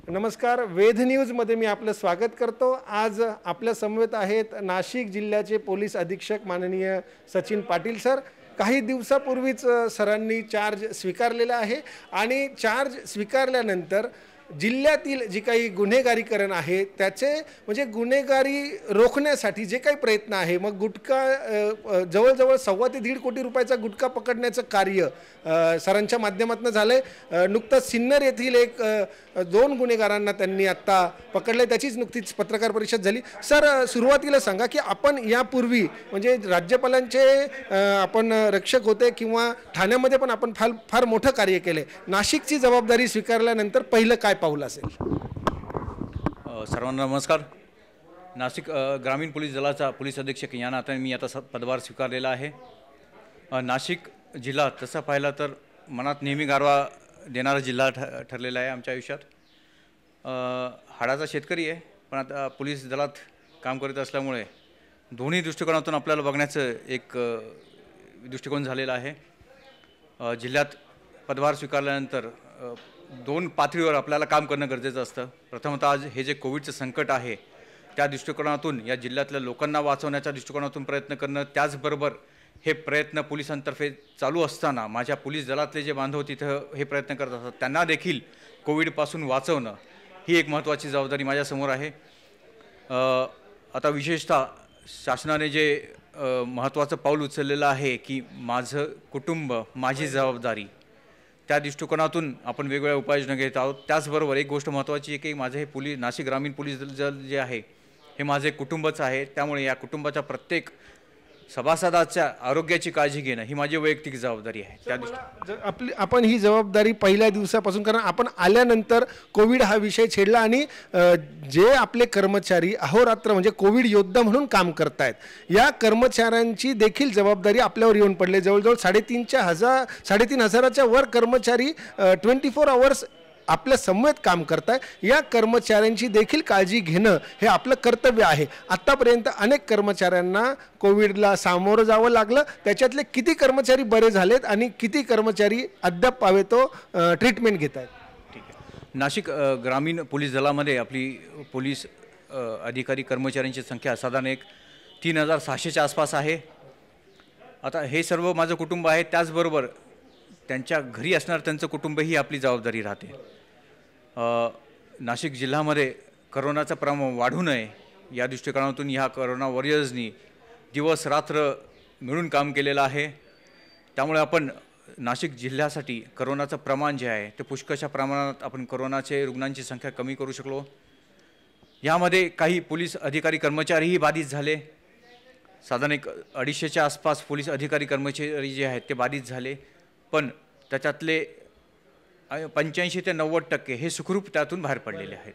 नमस्कार, वेध न्यूजमध्ये मी आपलं स्वागत करतो। आज आपल्या समवेत आहेत नाशिक जिल्ह्याचे पोलीस अधीक्षक माननीय सचिन पाटील सर। काही दिवसापूर्वीच सरांनी चार्ज स्वीकारलेला आहे आणि चार्ज स्वीकारल्यानंतर जिल्ह्यातील जी काही गुन्हेगारीकरण आहे त्याचे म्हणजे गुन्हेगारी रोखण्यासाठी जे काही प्रयत्न आहे, मग गुटखा जवळजवळ 1.25 ते 1.5 कोटी रुपयाचा गुटखा पकडण्याचं कार्य सरांच्या माध्यमातून झालंय। नुकतंच सिन्नर येथील एक 2 गुन्हेगारांना त्यांनी आता पकडले, त्याचीच नुकतीच पत्रकार परिषद झाली। सर, सुरुवातीला सांगा की आपण यापूर्वी म्हणजे राज्यपालांचे आपण रक्षक होते किंवा ठाण्यामध्ये पण आपण फार मोठं कार्य केले, नाशिकची जबाबदारी स्वीकारल्यानंतर पहिलं काय पाऊल असेल? सर्वांना नमस्कार। नाशिक ग्रामीण पोलीस दलाचा पोलीस अधीक्षक या नात्याने मी आता पदभार स्वीकारलेला आहे। नाशिक जिल्हा तसा पाहिला तर मनात नेहमी गारवा देणारा जिल्हा ठरलेला आहे आमच्या आयुष्यात। हाडाचा शेतकरी आहे, पण आता पोलीस दलात काम करत असल्यामुळे दोन्ही दृष्टिकोनातून आपल्याला बघण्याचं एक दृष्टिकोन झालेला आहे। जिल्ह्यात पदभार स्वीकारल्यानंतर 2 पातळीवर आपल्याला काम करणं गरजेचं असतं। प्रथमतः आज हे जे कोविडचं संकट आहे त्या दृष्टिकोनातून या जिल्ह्यातल्या लोकांना वाचवण्याच्या दृष्टिकोनातून प्रयत्न करणं, त्याचबरोबर हे प्रयत्न पोलिसांतर्फे चालू असताना माझ्या पोलीस दलातले जे बांधव तिथं हे प्रयत्न करत असतात त्यांना देखील कोविडपासून वाचवणं ही एक महत्त्वाची जबाबदारी माझ्यासमोर आहे। आता विशेषतः शासनाने जे महत्त्वाचं पाऊल उचललेलं आहे की माझं कुटुंब माझी जबाबदारी, त्या दृष्टिकोनातून आपण वेगवेगळ्या उपाययोजना घेत आहोत। त्याचबरोबर एक गोष्ट महत्त्वाची आहे की माझे हे नाशिक ग्रामीण पोलीस दल जे आहे हे माझे कुटुंबच आहे, त्यामुळे या कुटुंबाच्या प्रत्येक सभासदाच्या आरोग्याची काळजी घेणं ही माझी वैयक्तिक जबाबदारी आहे। त्या आपण ही जबाबदारी पहिल्या दिवसापासून, कारण आपण आल्यानंतर कोविड हा विषय छेडला आणि जे आपले कर्मचारी अहोरात्र म्हणजे कोविड योद्धा म्हणून काम करतायत, या कर्मचाऱ्यांची देखील जबाबदारी आपल्यावर येऊन पडले। जवळजवळ 3,500च्या वर कर्मचारी 24 आवर्स आपल्या समवेत काम करताय। या कर्मचाऱ्यांची देखील काळजी घेणं हे आपलं कर्तव्य आहे। आत्तापर्यंत अनेक कर्मचाऱ्यांना कोविडला सामोरं जावं लागलं, त्याच्यातले किती कर्मचारी बरे झालेत आणि किती कर्मचारी अद्याप पावेतो ट्रीटमेंट घेत आहेत? ठीक आहे। नाशिक ग्रामीण पोलीस दलामध्ये आपली पोलीस अधिकारी कर्मचाऱ्यांची संख्या साधारण एक 3,600च्या आसपास आहे। आता हे सर्व माझं कुटुंब आहे, त्याचबरोबर त्यांच्या घरी असणार त्यांचं कुटुंब ही आपली जबाबदारी राहते। नाशिक जिल्ह्यामध्ये करोनाचं प्रमाण वाढू नये या दृष्टिकोनातून ह्या करोना वॉरियर्सनी दिवस रात्र मिळून काम केलेलं आहे। त्यामुळे आपण नाशिक जिल्ह्यासाठी करोनाचं प्रमाण जे आहे ते पुष्कळशा प्रमाणात आपण करोनाचे रुग्णांची संख्या कमी करू शकलो। यामध्ये काही पोलीस अधिकारी कर्मचारीही बाधित झाले, साधारण एक 250च्या आसपास पोलीस अधिकारी कर्मचारी जे आहेत ते बाधित झाले, पण त्याच्यातले 85 ते 90% हे सुखरूप त्यातून बाहेर पडलेले आहेत,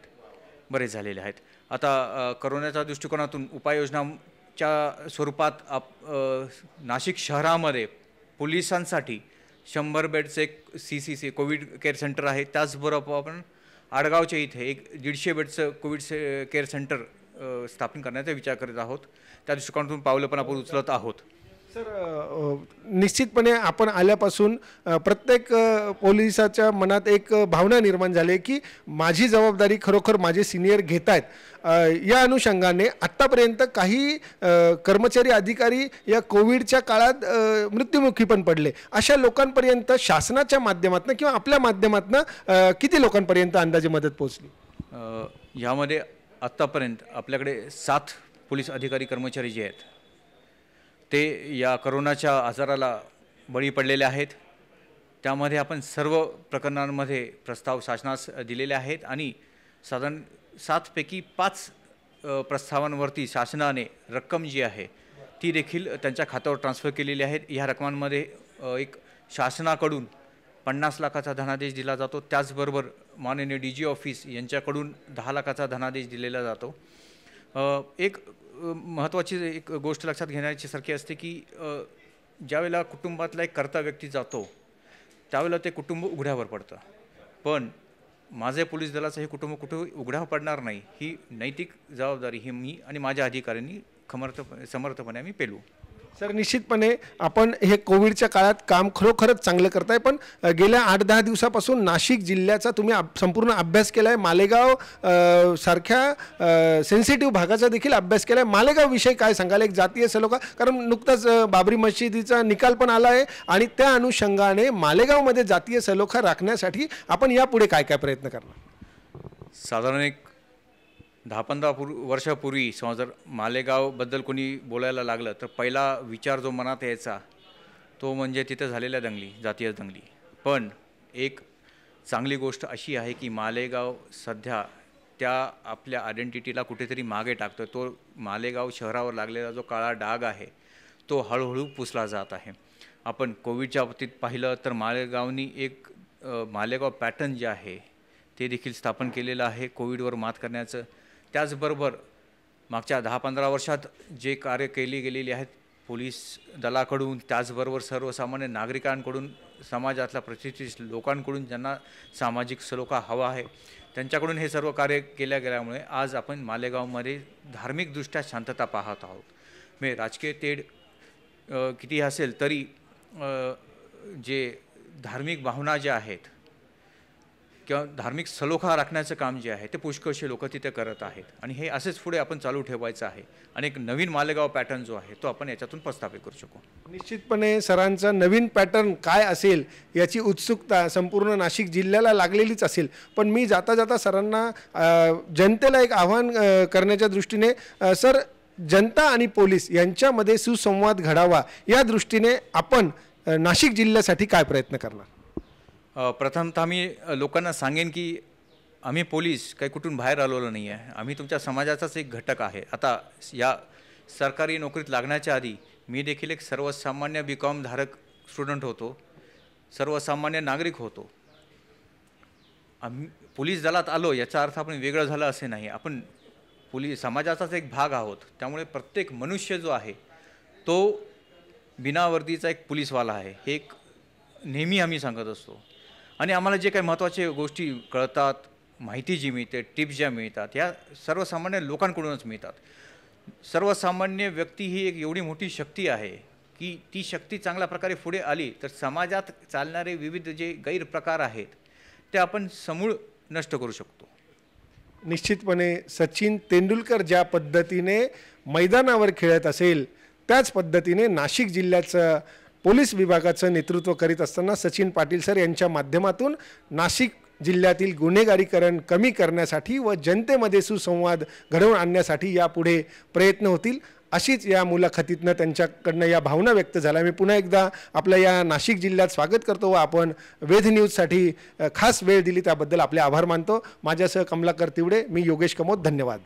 बरे झालेले आहेत। आता करोनाच्या दृष्टिकोनातून उपाययोजनांच्या स्वरूपात नाशिक शहरामध्ये पोलिसांसाठी 100 बेडचं एक CCC कोविड केअर सेंटर आहे। त्याचबरोबर आपण आडगावच्या इथे एक 150 बेडचं कोविड केअर सेंटर स्थापन करण्याचा विचार करत आहोत। त्या दृष्टिकोनातून पावलं पण आपण उचलत आहोत। सर, निश्चितपणे आपण आल्यापासून प्रत्येक पोलिसाच्या मनात एक भावना निर्माण झाली की माझी जबाबदारी खरोखर माझे सिनियर घेत आहेत। या अनुषंगाने आत्तापर्यंत काही कर्मचारी अधिकारी या कोविडच्या काळात मृत्युमुखी पण पडले, अशा लोकांपर्यंत शासनाच्या माध्यमातून किंवा आपल्या माध्यमातून किती लोकांपर्यंत अंदाजे मदत पोहोचली? यामध्ये आत्तापर्यंत आपल्याकडे 7 पोलीस अधिकारी कर्मचारी जे आहेत ते या करोनाच्या आजाराला बळी पडलेले आहेत। त्यामध्ये आपण सर्व प्रकरणांमध्ये प्रस्ताव शासनास दिलेले आहेत आणि साधारण 7 पैकी 5 प्रस्तावांवरती शासनाने रक्कम जी आहे ती देखील त्यांच्या खात्यावर ट्रान्सफर केलेली आहे। ह्या रकमांमध्ये एक शासनाकडून 50 लाखाचा धनादेश दिला जातो, त्याचबरोबर माननीय DG ऑफिस यांच्याकडून 10 लाखाचा धनादेश दिलेला जातो। एक महत्त्वाची एक गोष्ट लक्षात घेण्याची सारखी असते की ज्यावेळेला कुटुंबातला एक कर्ता व्यक्ती जातो त्यावेळेला ते कुटुंब उघड्यावर पडतं, पण माझे पोलीस दलाचं हे कुटुंब कुठे उघड्यावर पडणार नाही ही नैतिक जबाबदारी ही मी आणि माझ्या अधिकाऱ्यांनी समर्थपणे आम्ही पेलू। सर, निश्चितपणे आपण हे कोविडच्या काळात काम खरोखरच चांगलं करताय, पण गेल्या 8-10 दिवसापासून नाशिक जिल्ह्याचा तुम्ही संपूर्ण अभ्यास केला आहे. मालेगाव सारख्या सेन्सिटिव्ह भागाचा देखील अभ्यास केला आहे. मालेगाव विषयी काय सांगाल? एक जातीय सलोखा, कारण नुकताच बाबरी मशिदीचा निकाल पण आला आहे आणि त्या अनुषंगाने मालेगावमध्ये जातीय सलोखा राखण्यासाठी आपण यापुढे काय काय प्रयत्न करणार? साधारण एक 10-15 वर्षापूर्वी जर मालेगावबद्दल कोणी बोलायला लागलं तर पहिला विचार जो मनात यायचा तो म्हणजे तिथे झालेल्या दंगली, जातीय दंगली. पण एक चांगली गोष्ट अशी आहे की मालेगाव सध्या त्या आपल्या आयडेंटिटीला कुठेतरी मागे टाकतो. तो मालेगाव शहरावर लागलेला जो काळा डाग आहे तो हळूहळू पुसला जात आहे. आपण कोविडच्या बाबतीत पाहिलं तर मालेगावनी एक मालेगाव पॅटर्न जे आहे ते देखील स्थापन केलेलं आहे कोविडवर मात करण्याचं. त्याचबरोबर मागच्या 10-15 वर्षात जे कार्य केली गेलेली आहेत पोलीस दलाकडून, त्याचबरोबर सर्वसामान्य नागरिकांकडून, समाजातल्या प्रतिष्ठित लोकांकडून ज्यांना सामाजिक सलोखा हवा आहे त्यांच्याकडून हे सर्व कार्य केल्या गेल्यामुळे आज आपण मालेगावमध्ये धार्मिकदृष्ट्या शांतता पाहत आहोत. म्हणजे राजकीय तेढ किती असेल तरी जे धार्मिक भावना ज्या आहेत किंवा धार्मिक सलोखा राखण्याचं काम जे आहे ते पुष्कळसे लोक तिथे करत आहेत आणि हे असेच पुढे आपण चालू ठेवायचं आहे आणि एक नवीन मालेगाव पॅटर्न जो आहे तो आपण याच्यातून प्रस्थापित करू शकू. निश्चितपणे सरांचा नवीन पॅटर्न काय असेल याची उत्सुकता संपूर्ण नाशिक जिल्ह्याला लागलेलीच असेल. पण मी जाता जाता सरांना जनतेला एक आव्हान करण्याच्या दृष्टीने, सर, जनता आणि पोलीस यांच्यामध्ये सुसंवाद घडावा या दृष्टीने आपण नाशिक जिल्ह्यासाठी काय प्रयत्न करणार? प्रथमतः मी लोकांना सांगेन की आम्ही पोलीस काही कुठून बाहेर आलेलो नाही आहे. आम्ही तुमच्या समाजाचाच एक घटक आहे. आता या सरकारी नोकरीत लागण्याच्या आधी मी देखील एक सर्वसामान्य BCom धारक स्टुडंट होतो, सर्वसामान्य नागरिक होतो. आम्ही पोलीस दलात आलो याचा अर्थ आपण वेगळं झालं असे नाही. आपण पोलीस समाजाचाच एक भाग आहोत. त्यामुळे प्रत्येक मनुष्य जो आहे तो बिनावर्दीचा एक पोलीसवाला आहे हे एक नेहमी आम्ही सांगत असतो. आणि आम्हाला जे काही महत्त्वाच्या गोष्टी कळतात, माहिती जी मिळते, टिप्स ज्या मिळतात या सर्वसामान्य लोकांकडूनच मिळतात. सर्वसामान्य व्यक्ती ही एक एवढी मोठी शक्ती आहे की ती शक्ती चांगल्या प्रकारे पुढे आली तर समाजात चालणारे विविध जे गैरप्रकार आहेत ते आपण समूळ नष्ट करू शकतो. निश्चितपणे सचिन तेंडुलकर ज्या पद्धतीने मैदानावर खेळत असेल त्याच पद्धतीने नाशिक जिल्ह्याचं पोलीस विभागाचं नेतृत्व करीत असताना सचिन पाटील सर यांच्या माध्यमातून नाशिक जिल्ह्यातील गुन्हेगारीकरण कमी करण्यासाठी व जनतेमध्ये सुसंवाद घडवून आणण्यासाठी यापुढे प्रयत्न होतील अशीच या मुलाखतीतनं त्यांच्याकडनं या भावना व्यक्त झाल्या. मी पुन्हा एकदा आपल्या या नाशिक जिल्ह्यात स्वागत करतो व आपण वेध न्यूजसाठी खास वेळ दिली त्याबद्दल आपले आभार मानतो. माझ्यासह कमलाकर तिवडे, मी योगेश कमोद. धन्यवाद.